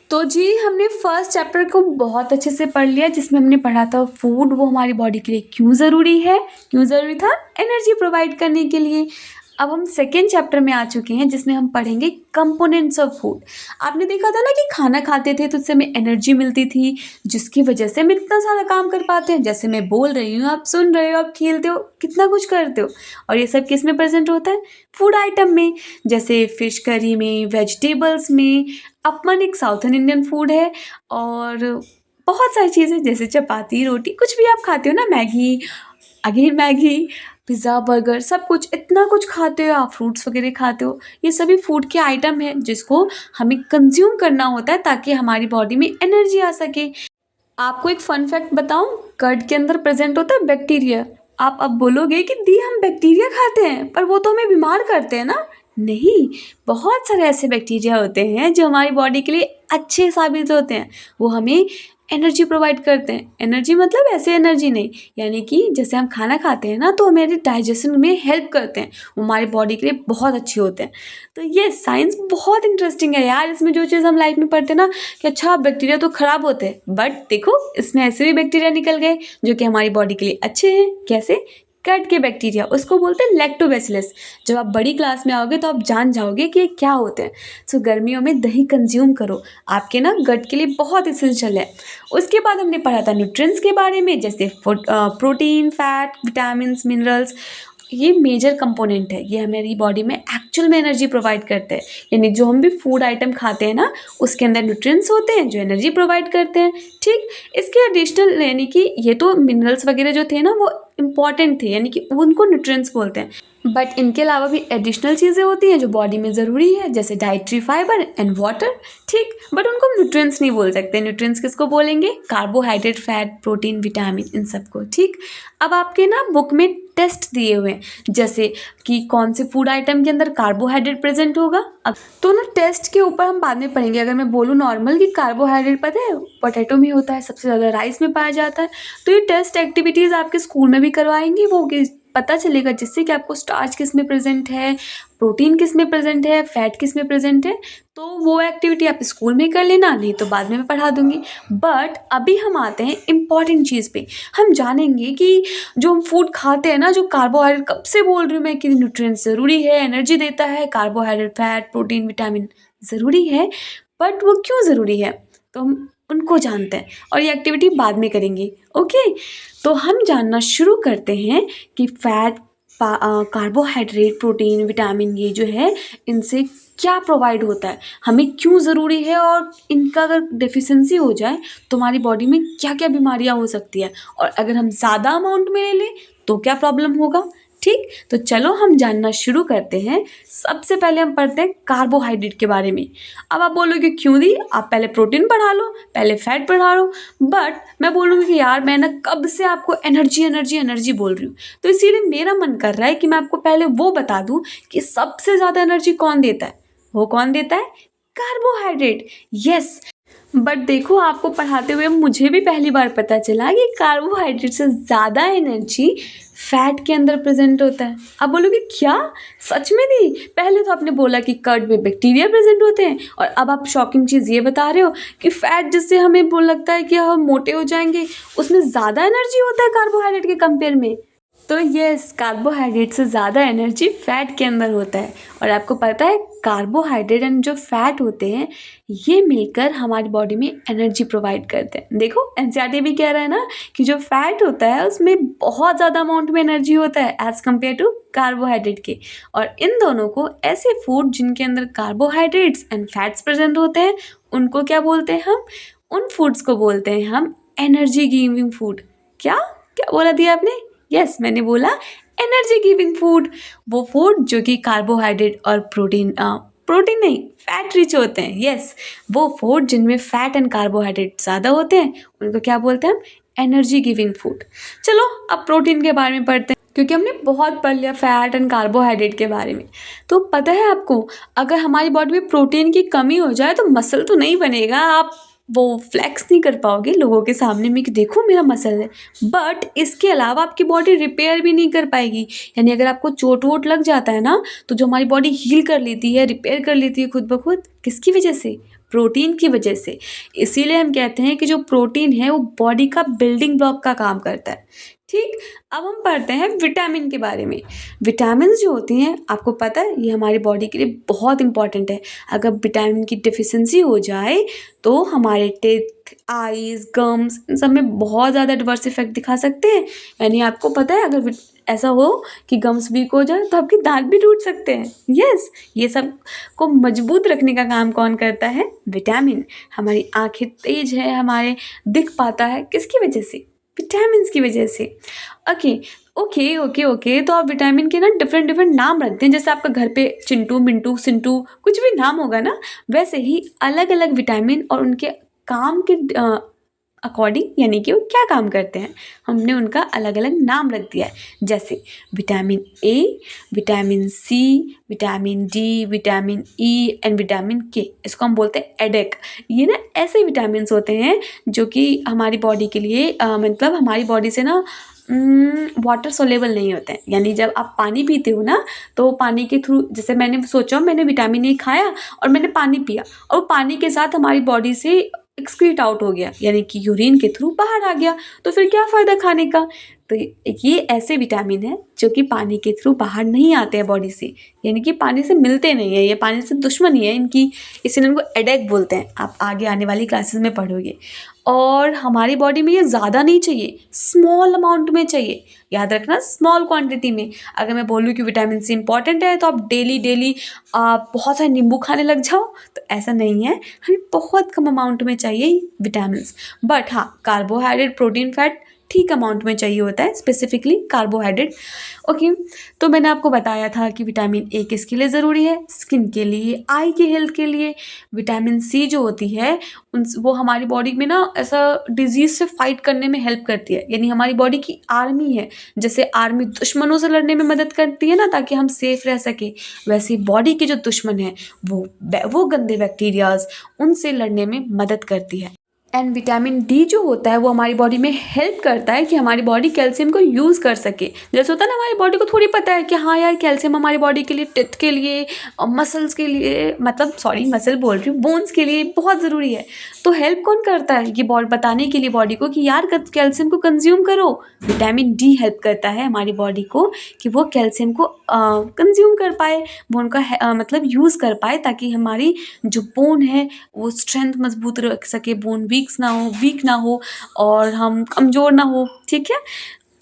तो जी हमने first chapter को बहुत अच्छे से पढ़ लिया, जिसमें हमने पढ़ा था फूड वो हमारी बॉडी के लिए क्यों ज़रूरी है, क्यों ज़रूरी था, एनर्जी प्रोवाइड करने के लिए। अब हम सेकेंड चैप्टर में आ चुके हैं, जिसमें हम पढ़ेंगे कंपोनेंट्स ऑफ फूड। आपने देखा था ना कि खाना खाते थे तो उससे हमें एनर्जी मिलती थी, जिसकी वजह से हम इतना सारा काम कर पाते हैं। जैसे मैं बोल रही हूँ, आप सुन रहे हो, आप खेलते हो, कितना कुछ करते हो। और ये सब किस में प्रेजेंट होता है? फूड आइटम में। जैसे फिश करी में, वेजिटेबल्स में। अपमन एक साउथर्न इंडियन फूड है। और बहुत सारी चीज़ें जैसे चपाती, रोटी, कुछ भी आप खाते हो ना, Maggi, again Maggi, pizza, burger, सब कुछ, इतना कुछ खाते हो आप, फ्रूट्स वगैरह खाते हो। ये सभी फूड के आइटम हैं जिसको हमें कंज्यूम करना होता है ताकि हमारी बॉडी में एनर्जी आ सके। आपको एक फन फैक्ट बताऊं, कर्ड के अंदर प्रेजेंट होता है बैक्टीरिया। आप अब बोलोगे कि दी हम बैक्टीरिया खाते हैं, पर वो तो हमें बीमार करते हैं ना। नहीं, बहुत सारे ऐसे बैक्टीरिया होते हैं जो हमारी बॉडी के लिए अच्छे साबित होते हैं। वो हमें एनर्जी प्रोवाइड करते हैं। एनर्जी मतलब ऐसे एनर्जी नहीं, यानी कि जैसे हम खाना खाते हैं ना तो हमारे डाइजेशन में हेल्प करते हैं, वो हमारी बॉडी के लिए बहुत अच्छे होते हैं। तो ये साइंस बहुत इंटरेस्टिंग है यार। इसमें जो चीज़ हम लाइफ में पढ़ते हैं ना कि अच्छा बैक्टीरिया तो खराब होते हैं, बट देखो इसमें ऐसे भी बैक्टीरिया निकल गए जो कि हमारी बॉडी के लिए अच्छे हैं। कैसे? गट के बैक्टीरिया, उसको बोलते हैं लैक्टोबैसिलस। जब आप बड़ी क्लास में आओगे तो आप जान जाओगे कि ये क्या होते हैं। सो गर्मियों में दही कंज्यूम करो, आपके ना गट के लिए बहुत इसेंशियल है। उसके बाद हमने पढ़ा था न्यूट्रिएंट्स के बारे में, जैसे प्रोटीन, फैट, विटामिन, मिनरल्स। ये मेजर कंपोनेंट है, ये हमारी बॉडी में एक्चुअल में एनर्जी प्रोवाइड करते हैं। यानी जो हम भी फूड आइटम खाते हैं ना, उसके अंदर न्यूट्रिएंट्स होते हैं जो एनर्जी प्रोवाइड करते हैं। ठीक, इसके एडिशनल यानी कि ये तो मिनरल्स वगैरह जो थे ना वो इंपॉर्टेंट थे, यानी कि उनको न्यूट्रिएंट्स बोलते हैं। बट इनके अलावा भी एडिशनल चीज़ें होती हैं जो बॉडी में ज़रूरी है, जैसे डाइट्री फाइबर एंड वाटर। ठीक, बट उनको हम न्यूट्रिएंट्स नहीं बोल सकते। न्यूट्रिएंट्स किसको बोलेंगे? कार्बोहाइड्रेट, फैट, प्रोटीन, विटामिन, इन सबको। ठीक, अब आपके ना बुक में टेस्ट दिए हुए हैं, जैसे कि कौन से फूड आइटम के अंदर कार्बोहाइड्रेट प्रेजेंट होगा। अब तो ना टेस्ट के ऊपर हम बाद में पढ़ेंगे। अगर मैं बोलूँ नॉर्मल कि कार्बोहाइड्रेट पता है पोटैटो में होता है, सबसे ज़्यादा राइस में पाया जाता है, तो ये टेस्ट एक्टिविटीज़ आपके स्कूल में भी करवाएंगे। वो पता चलेगा जिससे कि आपको स्टार्च किस में प्रेजेंट है, प्रोटीन किस में प्रेजेंट है, फैट किस में प्रेजेंट है। तो वो एक्टिविटी आप स्कूल में कर लेना, नहीं तो बाद में मैं पढ़ा दूंगी। बट अभी हम आते हैं इम्पॉर्टेंट चीज़ पे। हम जानेंगे कि जो हम फूड खाते हैं ना, जो कार्बोहाइड्रेट, कब से बोल रही हूँ मैं कि न्यूट्रिएंट्स ज़रूरी है, एनर्जी देता है, कार्बोहाइड्रेट, फैट, प्रोटीन, विटामिन ज़रूरी है, बट वो क्यों ज़रूरी है तो हम उनको जानते हैं और ये एक्टिविटी बाद में करेंगे। ओके, तो हम जानना शुरू करते हैं कि फैट, कार्बोहाइड्रेट, प्रोटीन, विटामिन, ये जो है इनसे क्या प्रोवाइड होता है, हमें क्यों ज़रूरी है, और इनका अगर डेफिशिएंसी हो जाए तो हमारी बॉडी में क्या क्या बीमारियां हो सकती है, और अगर हम ज़्यादा अमाउंट में ले लें तो क्या प्रॉब्लम होगा। ठीक, तो चलो हम जानना शुरू करते हैं। सबसे पहले हम पढ़ते हैं कार्बोहाइड्रेट के बारे में। अब आप बोलोगे क्यों दी, आप पहले प्रोटीन पढ़ा लो, पहले फैट पढ़ा लो। बट मैं बोलूँगी कि यार मैं ना कब से आपको एनर्जी एनर्जी एनर्जी बोल रही हूँ, तो इसीलिए मेरा मन कर रहा है कि मैं आपको पहले वो बता दूँ कि सबसे ज़्यादा एनर्जी कौन देता है। वो कौन देता है? कार्बोहाइड्रेट। यस, बट देखो आपको पढ़ाते हुए मुझे भी पहली बार पता चला कि कार्बोहाइड्रेट से ज़्यादा एनर्जी फैट के अंदर प्रेजेंट होता है। अब बोलोगे क्या, सच में दी? पहले तो आपने बोला कि कर्ड में बैक्टीरिया प्रेजेंट होते हैं, और अब आप शॉकिंग चीज़ ये बता रहे हो कि फैट जिससे हमें बोल लगता है कि हम मोटे हो जाएंगे, उसमें ज़्यादा एनर्जी होता है कार्बोहाइड्रेट के कंपेयर में। तो यस, कार्बोहाइड्रेट से ज़्यादा एनर्जी फैट के अंदर होता है। और आपको पता है कार्बोहाइड्रेट एंड जो फैट होते हैं ये मिलकर हमारी बॉडी में एनर्जी प्रोवाइड करते हैं। देखो एनसीईआरटी भी कह रहा है ना कि जो फैट होता है उसमें बहुत ज़्यादा अमाउंट में एनर्जी होता है एज़ कम्पेयर टू कार्बोहाइड्रेट के। और इन दोनों को, ऐसे फूड जिनके अंदर कार्बोहाइड्रेट्स एंड फैट्स प्रेजेंट होते हैं, उनको क्या बोलते हैं हम? उन फूड्स को बोलते हैं हम एनर्जी गिविंग फूड। क्या क्या बोला दिया आपने? यस, मैंने बोला एनर्जी गिविंग फूड। वो फूड जो कि कार्बोहाइड्रेट और प्रोटीन नहीं, फैट रिच होते हैं। यस, वो फूड जिनमें फैट एंड कार्बोहाइड्रेट ज़्यादा होते हैं उनको क्या बोलते हैं हम? Energy giving food. चलो अब प्रोटीन के बारे में पढ़ते हैं, क्योंकि हमने बहुत पढ़ लिया फैट एंड कार्बोहाइड्रेट के बारे में। तो पता है आपको, अगर हमारी बॉडी में प्रोटीन की कमी हो जाए तो मसल तो नहीं बनेगा, आप वो फ्लैक्स नहीं कर पाओगे लोगों के सामने में कि देखो मेरा मसल है। बट इसके अलावा आपकी बॉडी रिपेयर भी नहीं कर पाएगी। यानी अगर आपको चोट वोट लग जाता है ना, तो जो हमारी बॉडी हील कर लेती है, रिपेयर कर लेती है खुद ब खुद, किसकी वजह से? प्रोटीन की वजह से। इसीलिए हम कहते हैं कि जो प्रोटीन है वो बॉडी का बिल्डिंग ब्लॉक का काम करता है। ठीक, अब हम पढ़ते हैं विटामिन के बारे में। विटामिन जो होती हैं आपको पता है ये हमारी बॉडी के लिए बहुत इंपॉर्टेंट है। अगर विटामिन की डिफिशिएंसी हो जाए तो हमारे टीथ, आईज, गम्स इन सब में बहुत ज़्यादा एडवर्स इफेक्ट दिखा सकते हैं। यानी आपको पता है अगर ऐसा हो कि गम्स वीक हो जाए तो आपके दांत भी टूट सकते हैं। यस, ये सब को मजबूत रखने का काम कौन करता है? विटामिन। हमारी आंखें तेज है, हमारे दिख पाता है किसकी वजह से? विटामिन की वजह से। ओके ओके ओके ओके, तो आप विटामिन के ना डिफरेंट डिफरेंट नाम रखते हैं। जैसे आपका घर पे चिंटू, मिंटू, सिंटू कुछ भी नाम होगा ना, वैसे ही अलग अलग विटामिन और उनके काम के अकॉर्डिंग, यानी कि वो क्या काम करते हैं, हमने उनका अलग अलग नाम रख दिया है। जैसे vitamin A, vitamin C, vitamin D, vitamin E and vitamin K. इसको हम बोलते हैं एडेक। ये ना ऐसे विटामिन होते हैं जो कि हमारी बॉडी के लिए मतलब हमारी बॉडी से ना वाटर सोलेबल नहीं होते हैं। यानी जब आप पानी पीते हो ना तो पानी के थ्रू, जैसे मैंने सोचा मैंने विटामिन ए खाया और मैंने पानी पिया और पानी के साथ हमारी बॉडी से एक्सक्रीट आउट हो गया, यानी कि यूरिन के थ्रू बाहर आ गया, तो फिर क्या फ़ायदा खाने का? तो ये ऐसे विटामिन हैं जो कि पानी के थ्रू बाहर नहीं आते हैं बॉडी से, यानी कि पानी से मिलते नहीं है, ये पानी से दुश्मनी है इनकी, इसीलिए इनको एडेक बोलते हैं। आप आगे आने वाली क्लासेस में पढ़ोगे। और हमारी बॉडी में ये ज़्यादा नहीं चाहिए, स्मॉल अमाउंट में चाहिए। याद रखना, स्मॉल क्वांटिटी में। अगर मैं बोलूँ कि विटामिन सी इंपॉर्टेंट है तो आप डेली डेली बहुत सारे नींबू खाने लग जाओ, तो ऐसा नहीं है। हमें बहुत कम अमाउंट में चाहिए विटामिन। बट हाँ, कार्बोहाइड्रेट, प्रोटीन, फैट ठीक अमाउंट में चाहिए होता है, स्पेसिफिकली कार्बोहाइड्रेट। ओके, तो मैंने आपको बताया था कि विटामिन ए किसके लिए ज़रूरी है? स्किन के लिए, आई की हेल्थ के लिए। विटामिन सी जो होती है वो हमारी बॉडी में ना ऐसा डिजीज़ से फाइट करने में हेल्प करती है, यानी हमारी बॉडी की आर्मी है। जैसे आर्मी दुश्मनों से लड़ने में मदद करती है ना, ताकि हम सेफ रह सके, वैसे बॉडी के जो दुश्मन है वो गंदे बैक्टीरियाज, उनसे लड़ने में मदद करती है। एंड विटामिन डी जो होता है वो हमारी बॉडी में हेल्प करता है कि हमारी बॉडी कैल्शियम को यूज़ कर सके। जैसे होता है ना, हमारी बॉडी को थोड़ी पता है कि हाँ यार कैल्शियम हमारी बॉडी के लिए, टिथ के लिए, मसल्स के लिए, मतलब सॉरी मसल बोल रही हूँ, बोन्स के लिए बहुत ज़रूरी है। तो हेल्प कौन करता है ये बताने के लिए बॉडी को कि यार कैल्शियम को कंज्यूम करो? विटामिन डी हेल्प करता है हमारी बॉडी को कि वो कैल्शियम को कंज्यूम कर पाए, वो उनका मतलब यूज़ कर पाए, ताकि हमारी जो बोन है वो स्ट्रेंथ मजबूत रख सके, बोन वीक ना हो और हम कमज़ोर ना हो। ठीक है,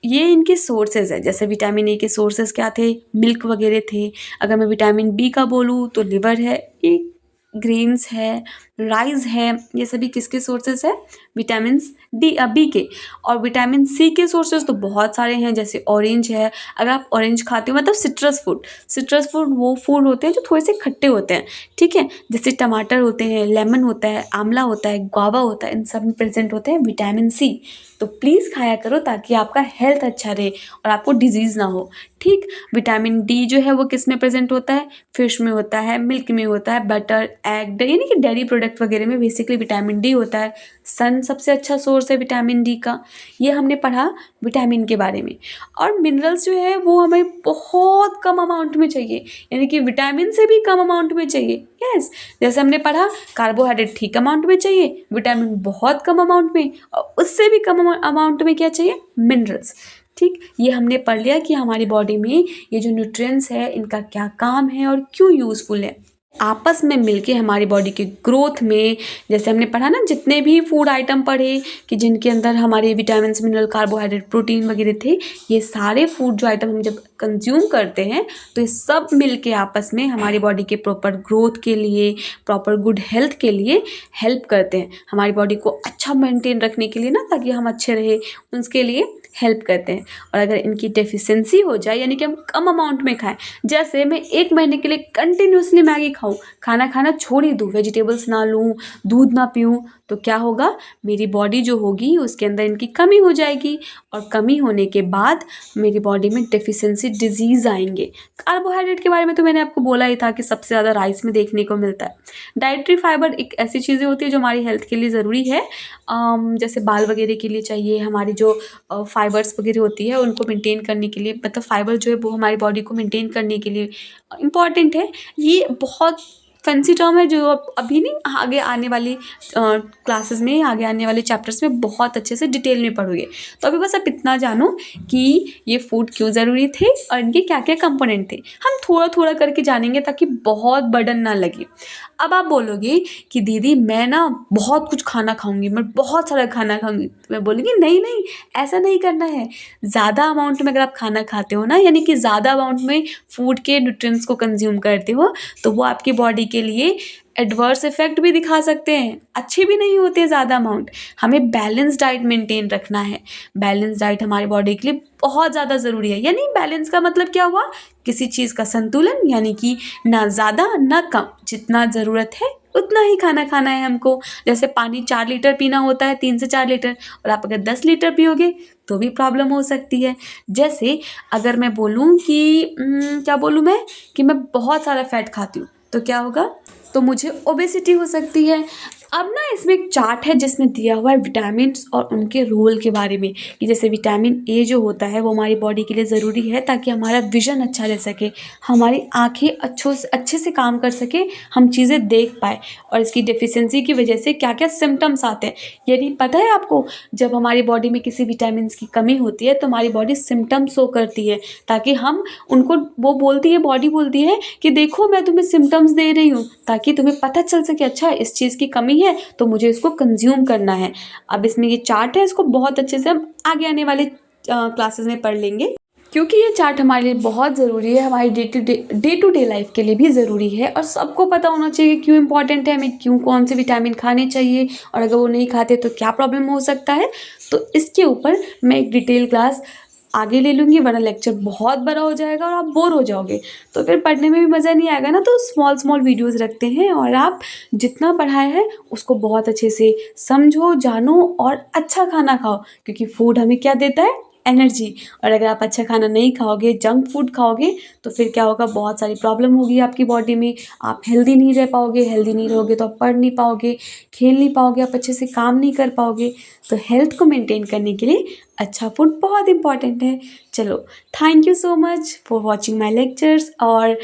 ये इनके सोर्सेज है। जैसे विटामिन ए के सोर्सेज क्या थे? मिल्क वगैरह थे। अगर मैं विटामिन बी का बोलूँ तो लिवर है, एक ग्रेन्स है, राइस है, ये सभी किसके सोर्सेज है? विटामिन बी के। और विटामिन सी के सोर्सेज तो बहुत सारे हैं, जैसे ऑरेंज है। अगर आप ऑरेंज खाते हो, मतलब सिट्रस फूड वो फूड होते हैं जो थोड़े से खट्टे होते हैं, ठीक है, जैसे टमाटर होते हैं, लेमन होता है, आंवला होता है, गुआवा होता है, इन सब में प्रेजेंट होते हैं विटामिन सी। तो प्लीज़ खाया करो ताकि आपका हेल्थ अच्छा रहे और आपको डिजीज़ ना हो। ठीक, विटामिन डी जो है वो किस में प्रेजेंट होता है? फिश में होता है, मिल्क में होता है, बटर, एग, यानी कि डेयरी प्रोडक्ट वगैरह में बेसिकली विटामिन डी होता है। सन सबसे अच्छा सोर्स है विटामिन डी का। ये हमने पढ़ा विटामिन के बारे में। और मिनरल्स जो है वो हमें बहुत कम अमाउंट में चाहिए, यानी कि विटामिन से भी कम अमाउंट में चाहिए। यस, जैसे हमने पढ़ा कार्बोहाइड्रेट ठीक अमाउंट में चाहिए, विटामिन बहुत कम अमाउंट में, और उससे भी कम अमाउंट में क्या चाहिए? मिनरल्स। ठीक, ये हमने पढ़ लिया कि हमारी बॉडी में ये जो न्यूट्रिएंट्स है इनका क्या काम है और क्यों यूज़फुल है। आपस में मिलके हमारी बॉडी के ग्रोथ में, जैसे हमने पढ़ा ना, जितने भी फूड आइटम पढ़े कि जिनके अंदर हमारे विटामिन, मिनरल, कार्बोहाइड्रेट, प्रोटीन वगैरह थे, ये सारे फूड जो आइटम हम जब कंज्यूम करते हैं तो ये सब मिलके आपस में हमारी बॉडी के प्रॉपर ग्रोथ के लिए, प्रॉपर गुड हेल्थ के लिए हेल्प करते हैं। हमारी बॉडी को अच्छा मेंटेन रखने के लिए ना, ताकि हम अच्छे रहे, उसके लिए हेल्प करते हैं। और अगर इनकी डेफिशिएंसी हो जाए, यानी कि हम कम अमाउंट में खाएं, जैसे मैं 1 महीने के लिए कंटिन्यूसली मैगी खाऊं, खाना खाना छोड़ ही दूँ, वेजिटेबल्स ना लूँ, दूध ना पीऊँ, तो क्या होगा? मेरी बॉडी जो होगी उसके अंदर इनकी कमी हो जाएगी, और कमी होने के बाद मेरी बॉडी में डेफिशिएंसी डिजीज़ आएंगे। कार्बोहाइड्रेट के बारे में तो मैंने आपको बोला ही था कि सबसे ज़्यादा राइस में देखने को मिलता है। डाइटरी फाइबर एक ऐसी चीज़ें होती है जो हमारी हेल्थ के लिए ज़रूरी है, जैसे बाल वगैरह के लिए चाहिए, हमारी जो फाइबर्स वगैरह होती है उनको मेंटेन करने के लिए, मतलब फाइबर जो है वो हमारी बॉडी को मेंटेन करने के लिए इम्पॉर्टेंट है। ये बहुत फैंसी टर्म है जो अभी नहीं आगे आने वाली क्लासेस में, आगे आने वाले चैप्टर्स में बहुत अच्छे से डिटेल में पढ़ोगे। तो अभी बस आप इतना जानो कि ये फूड क्यों ज़रूरी थे और इनके क्या क्या कंपोनेंट थे। हम थोड़ा थोड़ा करके जानेंगे ताकि बहुत बर्डन ना लगे। अब आप बोलोगे कि दीदी मैं ना बहुत कुछ खाना खाऊंगी, मैं बहुत सारा खाना खाऊंगी, तो मैं बोलूँगी नहीं नहीं, ऐसा नहीं करना है। ज़्यादा अमाउंट में अगर आप खाना खाते हो ना, यानी कि ज़्यादा अमाउंट में फूड के न्यूट्रिएंट्स को कंज्यूम करते हो, तो वो आपकी बॉडी के लिए एडवर्स इफेक्ट भी दिखा सकते हैं, अच्छे भी नहीं होते ज़्यादा अमाउंट। हमें बैलेंस डाइट मेंटेन रखना है। बैलेंस डाइट हमारी बॉडी के लिए बहुत ज़्यादा ज़रूरी है। यानी बैलेंस का मतलब क्या हुआ, किसी चीज़ का संतुलन, यानी कि ना ज़्यादा ना कम, जितना ज़रूरत है उतना ही खाना खाना है हमको। जैसे पानी 4 लीटर पीना होता है, 3 से 4 लीटर, और आप अगर 10 लीटर पियोगे तो भी प्रॉब्लम हो सकती है। जैसे अगर मैं बोलूँ कि क्या बोलूँ मैं, कि मैं बहुत सारा फैट खाती हूँ तो क्या होगा, तो मुझे ओबेसिटी हो सकती है। अब ना इसमें एक चार्ट है जिसमें दिया हुआ है विटामिन्स और उनके रोल के बारे में, कि जैसे विटामिन ए जो होता है वो हमारी बॉडी के लिए ज़रूरी है ताकि हमारा विजन अच्छा रह सके, हमारी आँखें अच्छे से काम कर सके, हम चीज़ें देख पाए। और इसकी डेफिशिएंसी की वजह से क्या क्या सिम्टम्स आते हैं ये नहीं पता है आपको। जब हमारी बॉडी में किसी विटामिन की कमी होती है तो हमारी बॉडी सिम्टम्स शो करती है, ताकि हम उनको, वो बोलती है, बॉडी बोलती है कि देखो मैं तुम्हें सिम्टम्स दे रही हूँ, ताकि तुम्हें पता चल सके अच्छा इस चीज़ की कमी है तो मुझे इसको कंज्यूम करना है। अब इसमें ये चार्ट है, इसको बहुत अच्छे से हम आगे आने वाले क्लासेस में पढ़ लेंगे, क्योंकि ये चार्ट हमारे लिए बहुत ज़रूरी है, हमारी डे टू डे लाइफ के लिए भी ज़रूरी है। और सबको पता होना चाहिए क्यों इंपॉर्टेंट है, हमें क्यों कौन से विटामिन खाने चाहिए, और अगर वो नहीं खाते तो क्या प्रॉब्लम हो सकता है। तो इसके ऊपर मैं एक डिटेल क्लास आगे ले लूँगी, वरना लेक्चर बहुत बड़ा हो जाएगा और आप बोर हो जाओगे, तो फिर पढ़ने में भी मज़ा नहीं आएगा ना। तो स्मॉल स्मॉल वीडियोस रखते हैं और आप जितना पढ़ाया है उसको बहुत अच्छे से समझो, जानो और अच्छा खाना खाओ, क्योंकि फूड हमें क्या देता है, एनर्जी। और अगर आप अच्छा खाना नहीं खाओगे, जंक फूड खाओगे, तो फिर क्या होगा, बहुत सारी प्रॉब्लम होगी आपकी बॉडी में। आप हेल्दी नहीं रह पाओगे, हेल्दी नहीं रहोगे तो आप पढ़ नहीं पाओगे, खेल नहीं पाओगे, आप अच्छे से काम नहीं कर पाओगे। तो हेल्थ को मेंटेन करने के लिए अच्छा फूड बहुत इंपॉर्टेंट है। चलो, thank you so much for watching my lectures. और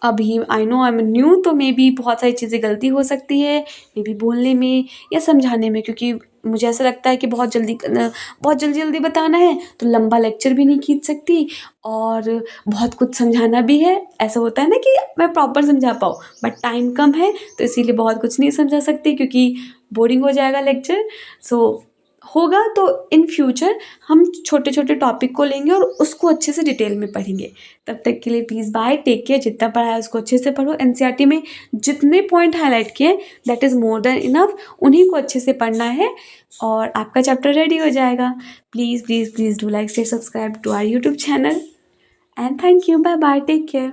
अभी I know I am new, तो मे बी बहुत सारी चीज़ें गलती हो सकती है, मे बी बोलने में या समझाने में, क्योंकि मुझे ऐसा लगता है कि बहुत जल्दी बताना है तो लंबा लेक्चर भी नहीं खींच सकती, और बहुत कुछ समझाना भी है। ऐसा होता है ना कि मैं प्रॉपर समझा पाऊँ, बट टाइम कम है तो इसीलिए बहुत कुछ नहीं समझा सकती, क्योंकि बोरिंग हो जाएगा लेक्चर। सो होगा तो इन फ्यूचर हम छोटे छोटे टॉपिक को लेंगे और उसको अच्छे से डिटेल में पढ़ेंगे। तब तक के लिए प्लीज़ बाय, टेक केयर। जितना पढ़ा है उसको अच्छे से पढ़ो। एनसीईआरटी में जितने पॉइंट हाईलाइट किए that is more than enough, उन्हीं को अच्छे से पढ़ना है और आपका चैप्टर रेडी हो जाएगा। Please please please do like, share, subscribe to our YouTube channel, and thank you. Bye bye, take care.